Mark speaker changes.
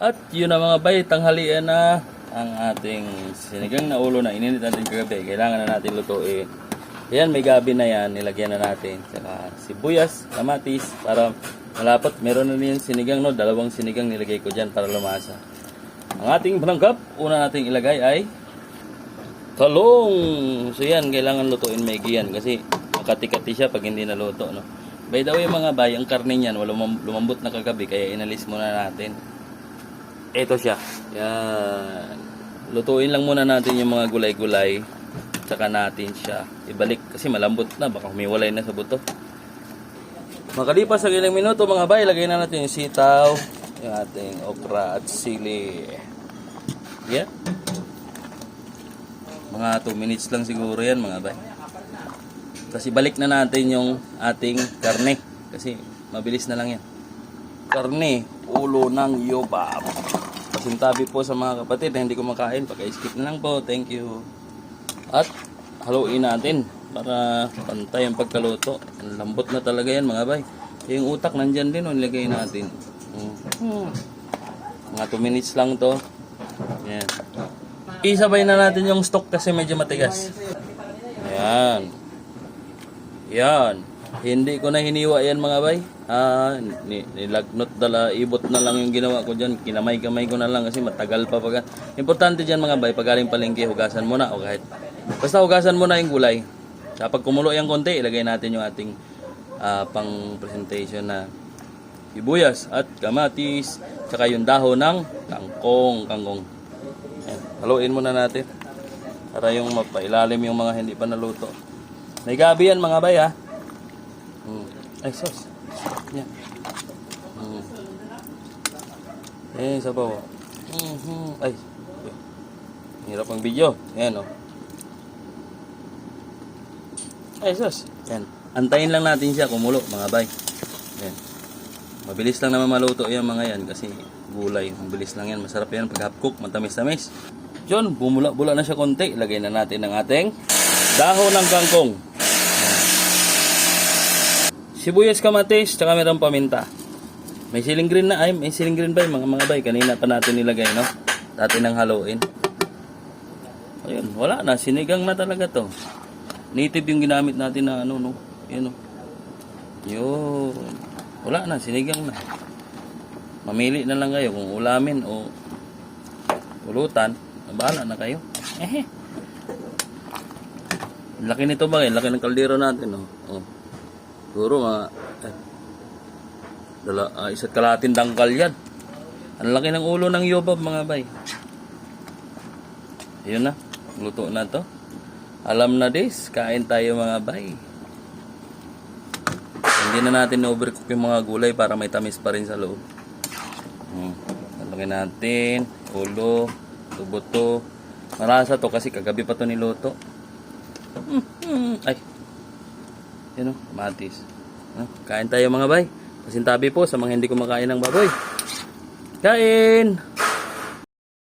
Speaker 1: At yun na mga bay, tanghalian na ang ating sinigang na ulo na ininit natin kagabi. Kailangan na natin lutuin. Ayan, may gabi na yan, nilagyan na natin. Saka sibuyas, kamatis, para malapot. Meron na rin sinigang, no? Dalawang sinigang nilagay ko dyan para lumasa. Ang ating panangkap, una nating ilagay ay talong. So yan, kailangan lutuin maigi yan kasi makati-kati siya pag hindi naluto, no? By the way mga bay, ang karne niyan lumambot na kagabi kaya inalis muna natin. Ito siya. Yan. Lutuin lang muna natin yung mga gulay-gulay. Saka natin siya ibalik kasi malambot na, baka humiwalay na sa buto. Makalipas sa ilang minuto mga bay, lagay na natin yung sitaw, yung ating okra at sili. Yeah. Mga 2 minutes lang siguro yan mga bay. Kasi balik na natin yung ating karne. Kasi mabilis na lang yan. Karne, ulo ng yobab. Pasintabi po sa mga kapatid na hindi kumakain. Paka-skip na lang po. Thank you. At haluin natin para pantay ang pagkaluto. Ang lambot na talaga yan mga bay. Yung utak nandyan din. Nilagay natin. Mga 2 minutes lang to. Yan. Isabay na natin yung stock kasi medyo matigas. Ayan. Yan. Hindi ko na hiniwa yan mga bay. Nilagnot dala, ibot na lang yung ginawa ko dyan. Kinamay-kamay ko na lang kasi matagal pa pag. Importante dyan mga bay, pag galing palengke, hugasan mo na o kahit. Basta hugasan mo na yung gulay. Kapag kumulo yung konti, ilagay natin yung ating pang presentation na sibuyas at kamatis. Tsaka yung dahon ng kangkong. Ayan. Haluin muna natin. Para yung mapailalim yung mga hindi pa naluto. May gabi yan mga bay ha. Ay sos. Yan. Sa bawah. Ay. Hirap ang video. Yan o. Ay sos. Yan. Antayin lang natin siya kumulo mga bay. Yan. Mabilis lang naman maluto yan mga yan kasi gulay. Mabilis lang yan. Masarap yan pag half cook. Matamis-tamis. Diyon, bumula-bula na siya konti. Lagay na natin ang ating dahon ng kangkong. Sibuyas, kamatis, tsaka mayroong paminta. May siling green na, may siling green ba mga bay? Kanina pa natin nilagay, no? Dati nang haluin. Ayun, wala na. Sinigang na talaga to. Native yung ginamit natin na ano, no? Yun, no? Yun. Wala na, sinigang na. Mamili na lang kayo kung ulamin o ulutan. Bahala na kayo. Laki nito ba? Laki ng kaldero natin, no? Oh. Siguro mga isa't kalahating dangkal yan. Ang laki ng ulo ng yobab mga bay. Ayun na, luto na to. Alam na this, kain tayo mga bay. Hindi na natin na-overcook yung mga gulay para may tamis pa rin sa loob. Lagyan natin ulo, buto. Marasa to kasi kagabi pa to niluto. Ay. Yan o, kamatis. Kain tayo mga bay. Pasintabi po sa mga hindi kumakain ng baboy. Kain!